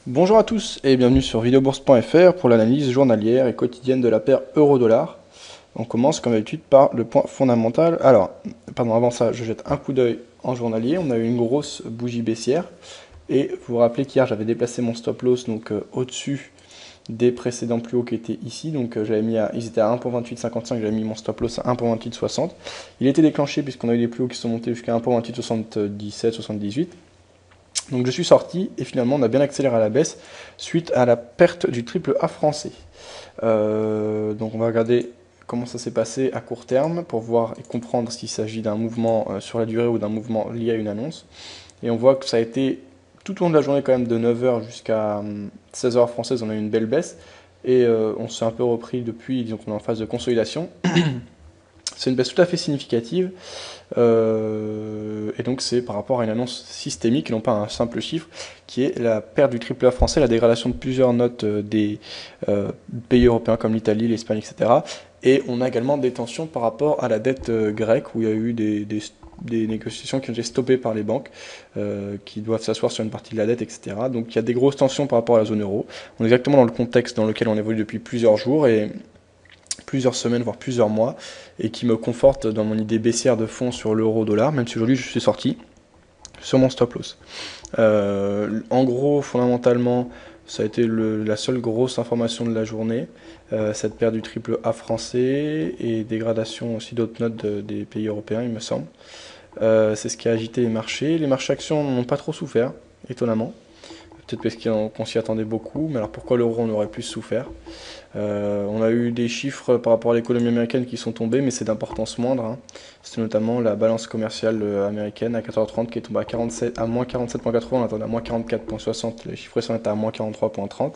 Bonjour à tous et bienvenue sur videobourse.fr pour l'analyse journalière et quotidienne de la paire euro-dollar. On commence comme d'habitude par le point fondamental. Alors, pardon, avant ça, je jette un coup d'œil en journalier. On a eu une grosse bougie baissière et vous vous rappelez qu'hier j'avais déplacé mon stop loss donc au-dessus des précédents plus hauts qui étaient ici. Donc ils étaient à 1.2855, j'avais mis mon stop loss à 1.2860. Il était déclenché puisqu'on a eu des plus hauts qui sont montés jusqu'à 1.2877, 78. Donc je suis sorti et finalement on a bien accéléré à la baisse suite à la perte du triple A français. Donc on va regarder comment ça s'est passé à court terme pour voir et comprendre s'il s'agit d'un mouvement sur la durée ou d'un mouvement lié à une annonce. Et on voit que ça a été tout au long de la journée quand même de 9h jusqu'à 16h française, on a eu une belle baisse. Et on s'est un peu repris depuis, disons qu'on est en phase de consolidation. C'est une baisse tout à fait significative. Et donc c'est par rapport à une annonce systémique et non pas un simple chiffre, qui est la perte du triple A français, la dégradation de plusieurs notes des pays européens comme l'Italie, l'Espagne, etc. Et on a également des tensions par rapport à la dette grecque, où il y a eu des négociations qui ont été stoppées par les banques, qui doivent s'asseoir sur une partie de la dette, etc. Donc il y a des grosses tensions par rapport à la zone euro. On est exactement dans le contexte dans lequel on évolue depuis plusieurs jours, et plusieurs semaines, voire plusieurs mois, et qui me conforte dans mon idée baissière de fond sur l'euro-dollar, même si aujourd'hui je suis sorti sur mon stop loss. En gros, fondamentalement, ça a été la seule grosse information de la journée, cette perte du triple A français et dégradation aussi d'autres notes des pays européens, il me semble. C'est ce qui a agité les marchés. Les marchés actions n'ont pas trop souffert, étonnamment. Peut-être parce qu'on s'y attendait beaucoup, mais alors pourquoi l'euro en aurait plus souffert? On a eu des chiffres par rapport à l'économie américaine qui sont tombés, mais c'est d'importance moindre, hein. C'était notamment la balance commerciale américaine à 14h30 qui est tombée à moins 47,80, on attendait à moins 44,60, les chiffres récents étaient à moins 43,30.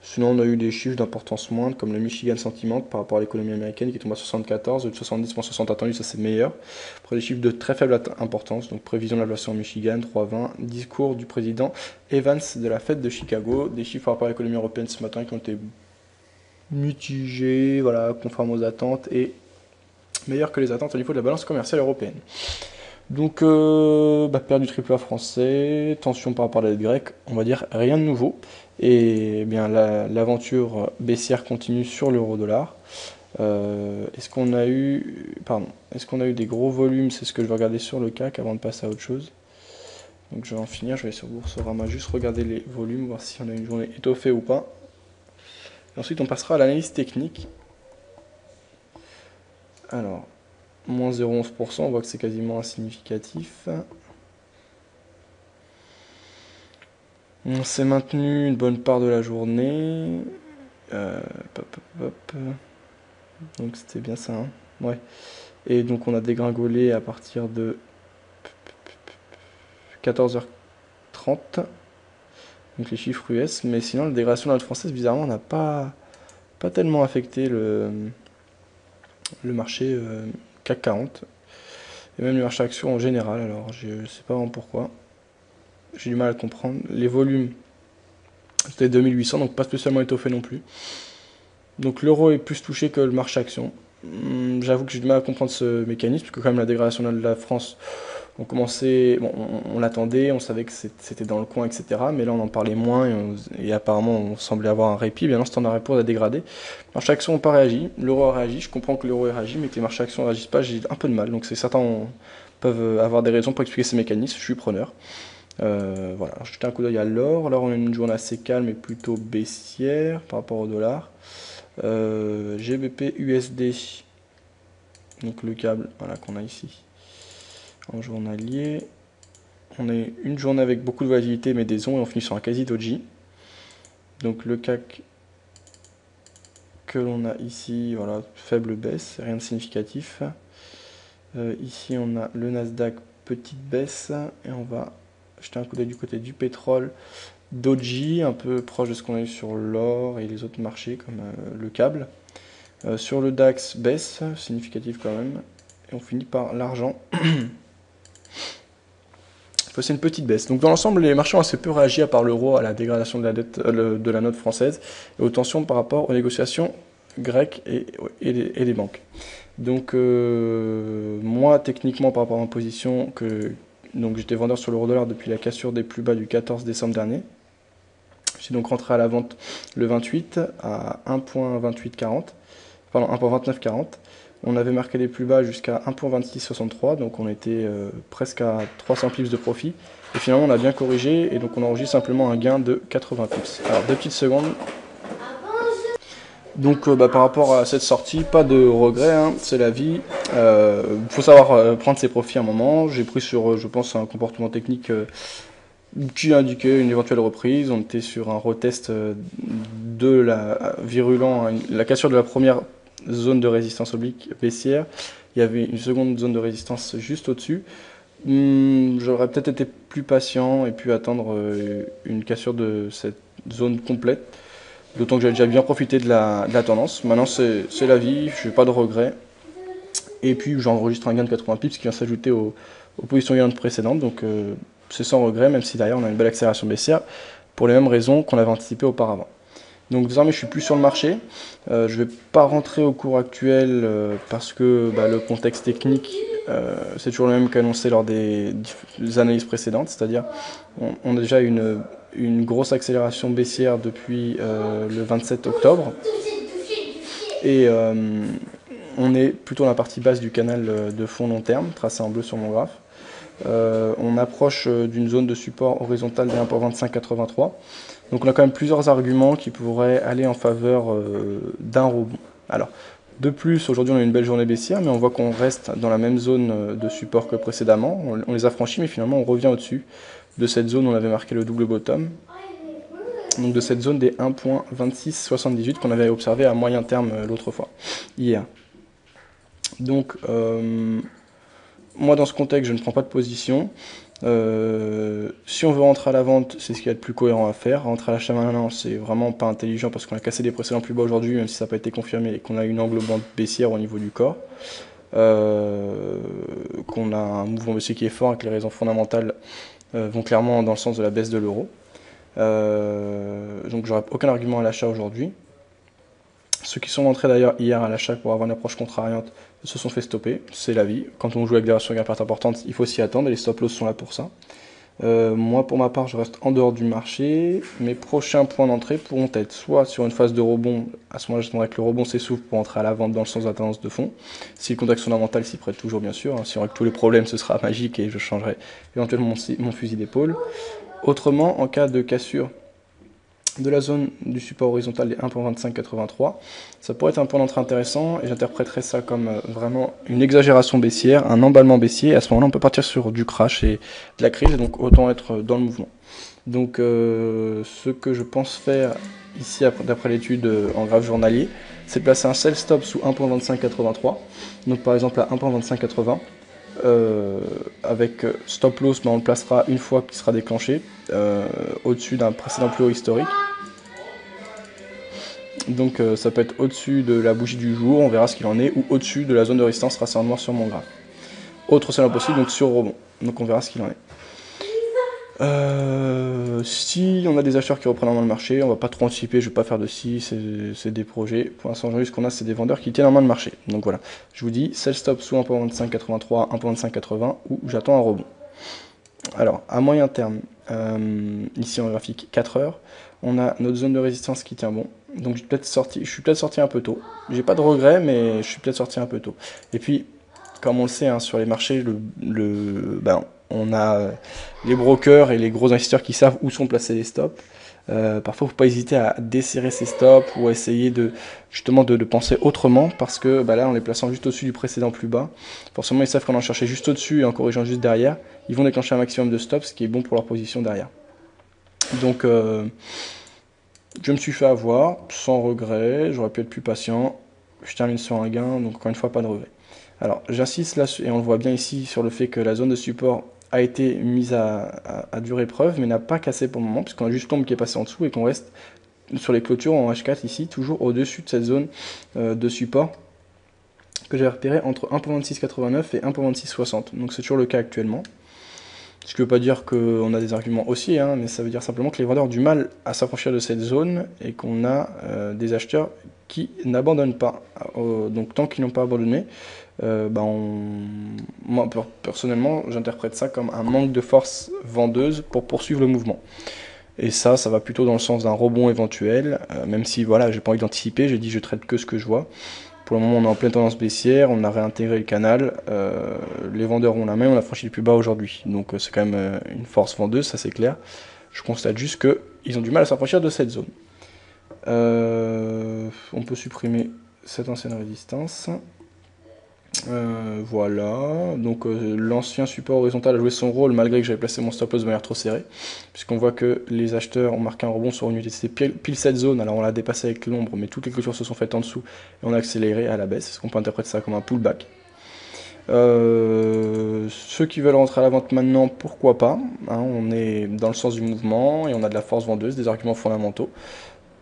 Sinon, on a eu des chiffres d'importance moindre, comme le Michigan Sentiment par rapport à l'économie américaine qui tombe à 74, de 70,60 attendu, ça c'est meilleur. Après, des chiffres de très faible importance, donc prévision de l'inflation en Michigan, 3,20, discours du président Evans de la Fed de Chicago, des chiffres par rapport à l'économie européenne ce matin qui ont été mitigés, voilà, conformes aux attentes et meilleurs que les attentes au niveau de la balance commerciale européenne. Donc, perte du triple A français, tension par rapport à la dette grecque, on va dire rien de nouveau. Et bien l'aventure baissière continue sur l'euro-dollar. Est-ce qu'on a eu des gros volumes? C'est ce que je vais regarder sur le CAC avant de passer à autre chose. Donc je vais en finir, je vais sur Boursorama juste regarder les volumes, voir si on a une journée étoffée ou pas. Et ensuite on passera à l'analyse technique. Alors, moins 0,11%, on voit que c'est quasiment insignificatif. On s'est maintenu une bonne part de la journée. Hop, hop, hop. Donc c'était bien ça, hein. Ouais. Et donc on a dégringolé à partir de 14h30. Donc les chiffres US. Mais sinon, la dégradation de la note française, bizarrement, n'a pas tellement affecté le marché CAC 40. Et même le marché actions en général. Alors je sais pas vraiment pourquoi. J'ai du mal à comprendre. Les volumes, c'était 2800, donc pas spécialement étoffé non plus. Donc l'euro est plus touché que le marché action. J'avoue que j'ai du mal à comprendre ce mécanisme, parce que quand même la dégradation de la France, on l'attendait, on savait que c'était dans le coin, etc. Mais là on en parlait moins et apparemment on semblait avoir un répit. Bien non, Standard Poor's a dégradé. Les marchés actions n'ont pas réagi, l'euro a réagi. Je comprends que l'euro ait réagi, mais que les marchés actions ne réagissent pas, j'ai un peu de mal. Donc c'est certains peuvent avoir des raisons pour expliquer ces mécanismes. Je suis preneur. Voilà, je jetais un coup d'œil à l'or. Alors on a une journée assez calme et plutôt baissière par rapport au dollar. GBP USD, donc le câble voilà, qu'on a ici en journalier. On a une journée avec beaucoup de volatilité mais des ondes et on finit sur un quasi doji. Donc le CAC que l'on a ici, voilà, faible baisse, rien de significatif. Ici on a le Nasdaq, petite baisse, et on va jeter un coup d'œil du côté du pétrole. Doji, un peu proche de ce qu'on a eu sur l'or et les autres marchés comme le câble. Sur le DAX, baisse, significative quand même. Et on finit par l'argent. C'est une petite baisse. Donc dans l'ensemble, les marchés ont assez peu réagi à part l'euro à la dégradation de la dette de la note française et aux tensions par rapport aux négociations grecques et des banques. Donc moi, techniquement, par rapport à ma position, donc j'étais vendeur sur l'euro-dollar depuis la cassure des plus bas du 14 décembre dernier. Je suis donc rentré à la vente le 28 à 1.2840, pardon 1.2940. On avait marqué les plus bas jusqu'à 1.2663, donc on était presque à 300 pips de profit. Et finalement on a bien corrigé et donc on enregistre simplement un gain de 80 pips. Alors 2 petites secondes. Donc par rapport à cette sortie, pas de regret, hein, c'est la vie. Faut savoir prendre ses profits à un moment. J'ai pris sur, je pense, un comportement technique qui indiquait une éventuelle reprise. On était sur un retest de la virulent, la cassure de la première zone de résistance oblique baissière. Il y avait une seconde zone de résistance juste au-dessus. J'aurais peut-être été plus patient et pu attendre une cassure de cette zone complète. D'autant que j'avais déjà bien profité de la tendance. Maintenant, c'est la vie, je n'ai pas de regrets. Et puis, j'enregistre un gain de 80 pips qui vient s'ajouter aux positions gagnantes précédentes. Donc, c'est sans regret, même si derrière, on a une belle accélération baissière pour les mêmes raisons qu'on avait anticipé auparavant. Donc, désormais, je suis plus sur le marché. Je ne vais pas rentrer au cours actuel parce que le contexte technique, c'est toujours le même qu'annoncé lors des analyses précédentes. C'est-à-dire, on a déjà une grosse accélération baissière depuis le 27 octobre et on est plutôt dans la partie basse du canal de fond long terme tracé en bleu sur mon graphe. On approche d'une zone de support horizontale des 1.2583, donc on a quand même plusieurs arguments qui pourraient aller en faveur d'un rebond. Alors de plus, aujourd'hui on a une belle journée baissière, mais on voit qu'on reste dans la même zone de support que précédemment. On les a franchis, mais finalement on revient au-dessus de cette zone où on avait marqué le double bottom, donc de cette zone des 1.2678 qu'on avait observé à moyen terme l'autre fois, hier. Donc moi dans ce contexte je ne prends pas de position. Si on veut rentrer à la vente, c'est ce qu'il y a de plus cohérent à faire. Rentrer à l'achat maintenant, c'est vraiment pas intelligent parce qu'on a cassé des précédents plus bas aujourd'hui, même si ça n'a pas été confirmé, et qu'on a une englobante baissière au niveau du corps. Qu'on a un mouvement baissier qui est fort et que les raisons fondamentales vont clairement dans le sens de la baisse de l'euro. Donc j'aurai aucun argument à l'achat aujourd'hui. Ceux qui sont rentrés d'ailleurs hier à l'achat pour avoir une approche contrariante se sont fait stopper, c'est la vie. Quand on joue avec des ratios gain perte importantes, il faut s'y attendre et les stop loss sont là pour ça. Moi pour ma part je reste en dehors du marché. Mes prochains points d'entrée pourront être soit sur une phase de rebond, à ce moment-là j'attendrai que le rebond s'essouffle pour entrer à la vente dans le sens de la tendance de fond, si le contexte fondamental s'y prête toujours bien sûr, hein. Si on règle tous les problèmes ce sera magique et je changerai éventuellement mon fusil d'épaule. Autrement, en cas de cassure de la zone du support horizontal des 1.2583, ça pourrait être un point d'entrée intéressant et j'interpréterais ça comme vraiment une exagération baissière, un emballement baissier. À ce moment-là, on peut partir sur du crash et de la crise, et donc autant être dans le mouvement. Donc ce que je pense faire ici d'après l'étude en graphe journalier, c'est de placer un sell stop sous 1.2583, donc par exemple à 1.2580. Avec stop loss, on le placera une fois qu'il sera déclenché au-dessus d'un précédent plus haut historique. Donc ça peut être au-dessus de la bougie du jour, on verra ce qu'il en est, ou au-dessus de la zone de résistance tracée en noir sur mon graphe. Autre scénario possible, donc sur rebond, donc on verra ce qu'il en est. Si on a des acheteurs qui reprennent en main le marché, on va pas trop anticiper, je vais pas faire de si, c'est des projets. Pour l'instant, ce qu'on a, c'est des vendeurs qui tiennent en main le marché. Donc voilà, je vous dis, sell stop sous 1.2583, 1.2580, ou j'attends un rebond. Alors, à moyen terme, ici en graphique 4 heures, on a notre zone de résistance qui tient bon. Donc je suis peut-être sorti un peu tôt. J'ai pas de regrets, mais je suis peut-être sorti un peu tôt. Et puis, comme on le sait, hein, sur les marchés, on a les brokers et les gros investisseurs qui savent où sont placés les stops. Parfois, il ne faut pas hésiter à desserrer ces stops ou à essayer justement de penser autrement, parce que là, en les plaçant juste au-dessus du précédent plus bas, forcément, ils savent qu'en cherchant juste au-dessus et en corrigeant juste derrière, ils vont déclencher un maximum de stops, ce qui est bon pour leur position derrière. Donc, je me suis fait avoir, sans regret, j'aurais pu être plus patient. Je termine sur un gain, donc encore une fois, pas de regret. Alors, j'insiste là, et on le voit bien ici, sur le fait que la zone de support a été mise à dure épreuve, mais n'a pas cassé pour le moment, puisqu'on a juste l'ombre qui est passée en dessous et qu'on reste sur les clôtures en H4 ici, toujours au-dessus de cette zone de support que j'ai repéré entre 1.2689 et 1.2660. Donc c'est toujours le cas actuellement. Ce qui ne veut pas dire qu'on a des arguments haussiers, hein, mais ça veut dire simplement que les vendeurs ont du mal à s'affranchir de cette zone et qu'on a des acheteurs qui n'abandonnent pas. Donc tant qu'ils n'ont pas abandonné, moi personnellement j'interprète ça comme un manque de force vendeuse pour poursuivre le mouvement. Et ça va plutôt dans le sens d'un rebond éventuel, même si voilà, j'ai pas envie d'anticiper, j'ai dit je traite que ce que je vois. Pour le moment, on est en pleine tendance baissière, on a réintégré le canal, les vendeurs ont la main, on a franchi le plus bas aujourd'hui. Donc c'est quand même une force vendeuse, ça c'est clair. Je constate juste qu'ils ont du mal à s'affranchir de cette zone. On peut supprimer cette ancienne résistance. Voilà, donc l'ancien support horizontal a joué son rôle malgré que j'avais placé mon stop loss de manière trop serrée, puisqu'on voit que les acheteurs ont marqué un rebond sur une unité, c'était pile cette zone, alors on l'a dépassé avec l'ombre, mais toutes les clôtures se sont faites en dessous, et on a accéléré à la baisse, est-ce qu'on peut interpréter ça comme un pullback? Ceux qui veulent rentrer à la vente maintenant, pourquoi pas, hein, on est dans le sens du mouvement, et on a de la force vendeuse, des arguments fondamentaux,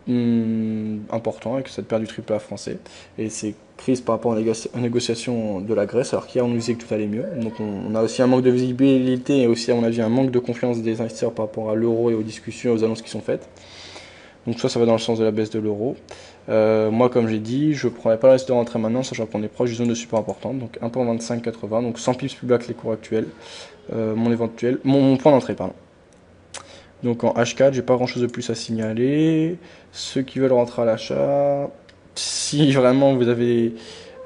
important avec cette perte du triple A français et ces crises par rapport aux négociations de la Grèce, alors qu'hier on nous disait que tout allait mieux. Donc on a aussi un manque de visibilité et aussi à mon avis un manque de confiance des investisseurs par rapport à l'euro et aux discussions et aux annonces qui sont faites. Donc ça va dans le sens de la baisse de l'euro. Moi comme j'ai dit, je ne prendrais pas le risque de rentrer maintenant, sachant qu'on est proche d'une zone de support importante, donc 1.2580, donc 100 pips plus bas que les cours actuels, mon point d'entrée, pardon. Donc en H4, j'ai pas grand chose de plus à signaler. Ceux qui veulent rentrer à l'achat, si vraiment vous avez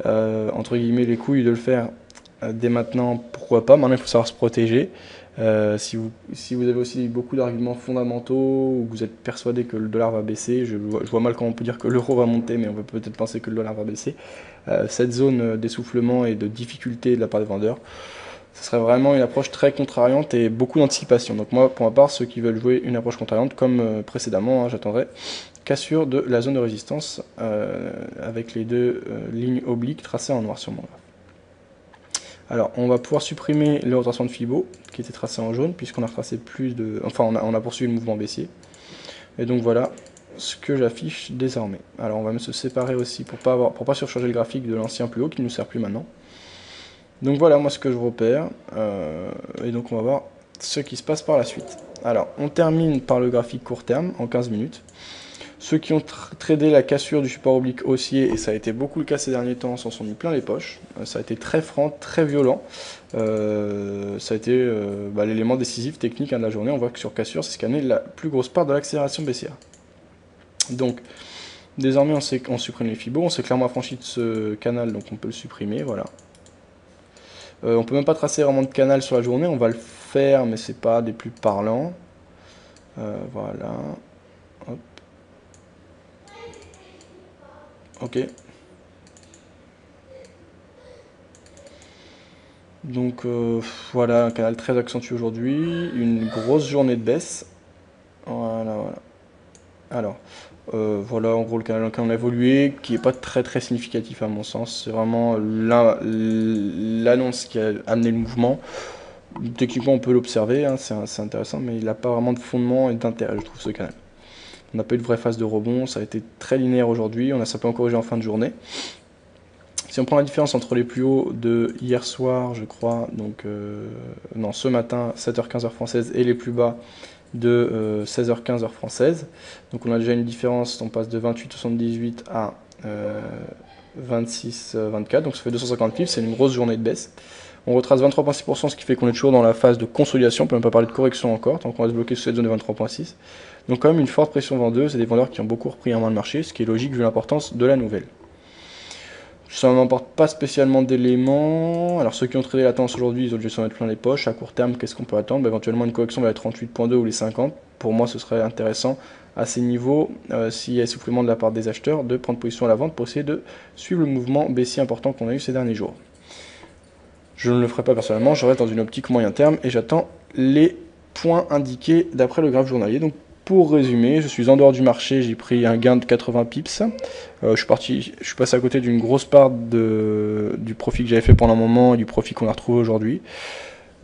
entre guillemets les couilles de le faire dès maintenant, pourquoi pas. Maintenant il faut savoir se protéger. Si vous avez aussi beaucoup d'arguments fondamentaux ou que vous êtes persuadé que le dollar va baisser, je vois mal comment on peut dire que l'euro va monter, mais on peut peut-être penser que le dollar va baisser. Cette zone d'essoufflement et de difficulté de la part des vendeurs, ce serait vraiment une approche très contrariante et beaucoup d'anticipation. Donc moi, pour ma part, ceux qui veulent jouer une approche contrariante, comme précédemment, hein, j'attendrai cassure de la zone de résistance avec les deux lignes obliques tracées en noir sur mon graphe. Alors, on va pouvoir supprimer le retracement de Fibo, qui était tracé en jaune, puisqu'on a retracé plus de... Enfin, on a poursuivi le mouvement baissier. Et donc voilà ce que j'affiche désormais. Alors, on va se séparer aussi pour pas surcharger le graphique de l'ancien plus haut, qui ne nous sert plus maintenant. Donc voilà moi ce que je repère, et donc on va voir ce qui se passe par la suite. Alors on termine par le graphique court terme en 15 minutes. Ceux qui ont tradé la cassure du support oblique haussier, et ça a été beaucoup le cas ces derniers temps, s'en sont mis plein les poches. Ça a été très franc, très violent. Ça a été l'élément décisif technique de la journée. On voit que sur cassure, c'est ce qui a amené la plus grosse part de l'accélération baissière. Donc désormais on supprime les fibos, on s'est clairement affranchi de ce canal, donc on peut le supprimer, voilà. On peut même pas tracer vraiment de canal sur la journée, on va le faire, mais c'est pas des plus parlants. Voilà. Hop. Ok. Donc voilà, un canal très accentué aujourd'hui, une grosse journée de baisse. Voilà. Alors, voilà en gros le canal dans lequel on a évolué, qui n'est pas très significatif à mon sens. C'est vraiment l'annonce qui a amené le mouvement. Techniquement on peut l'observer, hein, c'est intéressant, mais il n'a pas vraiment de fondement et d'intérêt, je trouve, ce canal. On n'a pas eu de vraie phase de rebond, ça a été très linéaire aujourd'hui, on a simplement corrigé en fin de journée. Si on prend la différence entre les plus hauts de hier soir, je crois, donc non, ce matin, 7h-15h française, et les plus bas de 16h-15h française, donc on a déjà une différence, on passe de 28,78 à 26,24, donc ça fait 250 pips, c'est une grosse journée de baisse. On retrace 23,6%, ce qui fait qu'on est toujours dans la phase de consolidation, on peut même pas parler de correction encore, tant qu'on va se bloquer sur cette zone de 23,6. Donc quand même une forte pression vendeuse et des vendeurs qui ont beaucoup repris en main le marché, ce qui est logique vu l'importance de la nouvelle. Ça ne m'apporte pas spécialement d'éléments. Alors ceux qui ont tradé la tendance aujourd'hui, ils ont dû s'en mettre plein les poches. À court terme, qu'est-ce qu'on peut attendre? Éventuellement une correction vers les 38,2 ou les 50. Pour moi, ce serait intéressant à ces niveaux, s'il y a essoufflement de la part des acheteurs, de prendre position à la vente pour essayer de suivre le mouvement baissier important qu'on a eu ces derniers jours. Je ne le ferai pas personnellement, je reste dans une optique moyen terme et j'attends les points indiqués d'après le graphe journalier. Donc pour résumer, je suis en dehors du marché, j'ai pris un gain de 80 pips. Je suis passé à côté d'une grosse part du profit que j'avais fait pendant un moment et du profit qu'on a retrouvé aujourd'hui.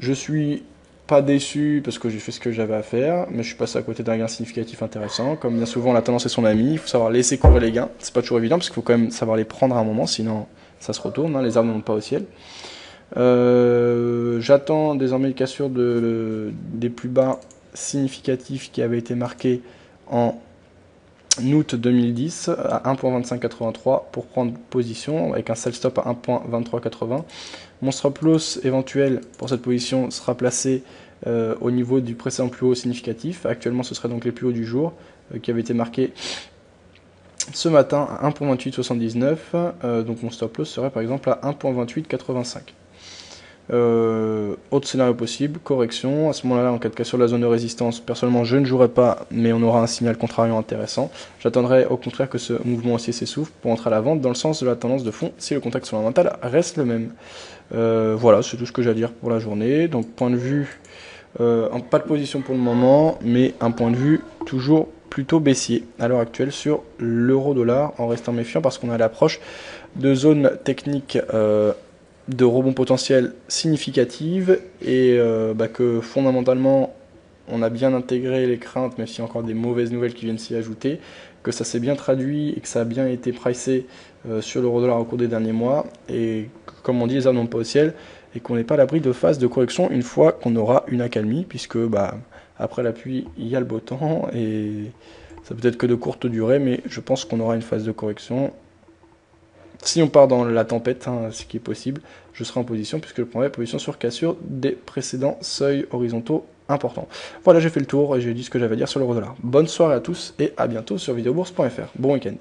Je suis pas déçu parce que j'ai fait ce que j'avais à faire, mais je suis passé à côté d'un gain significatif intéressant. Comme bien souvent, la tendance est son ami, il faut savoir laisser courir les gains. C'est pas toujours évident parce qu'il faut quand même savoir les prendre à un moment, sinon ça se retourne, hein, les arbres ne montent pas au ciel. J'attends désormais une cassure des plus bas significatifs qui avaient été marqués en août 2010 à 1.2583 pour prendre position avec un sell stop à 1.2380. Mon stop loss éventuel pour cette position sera placé au niveau du précédent plus haut significatif. Actuellement, ce serait donc les plus hauts du jour qui avaient été marqués ce matin à 1.2879. Donc mon stop loss serait par exemple à 1.2885. Autre scénario possible, correction, à ce moment-là, en cas de cas sur la zone de résistance, personnellement je ne jouerai pas, mais on aura un signal contrariant intéressant. J'attendrai au contraire que ce mouvement haussier s'essouffle pour entrer à la vente dans le sens de la tendance de fond si le contexte fondamental reste le même. Voilà, c'est tout ce que j'ai à dire pour la journée. Donc point de vue, pas de position pour le moment, mais un point de vue toujours plutôt baissier à l'heure actuelle sur l'euro-dollar, en restant méfiant parce qu'on est à l'approche de zones techniques de rebond potentiel significative et que fondamentalement on a bien intégré les craintes, même s'il y a encore des mauvaises nouvelles qui viennent s'y ajouter, que ça s'est bien traduit et que ça a bien été pricé sur l'euro-dollar au cours des derniers mois, et comme on dit, les arbres n'ont pas au ciel, et qu'on n'est pas à l'abri de phase de correction une fois qu'on aura une accalmie, puisque après la pluie, il y a le beau temps, et ça peut être que de courte durée, mais je pense qu'on aura une phase de correction. Si on part dans la tempête, ce qui est possible, je serai en position, puisque je prendrai position sur cassure des précédents seuils horizontaux importants. Voilà, j'ai fait le tour et j'ai dit ce que j'avais à dire sur l'euro-dollar. Bonne soirée à tous et à bientôt sur videobourse.fr. Bon week-end.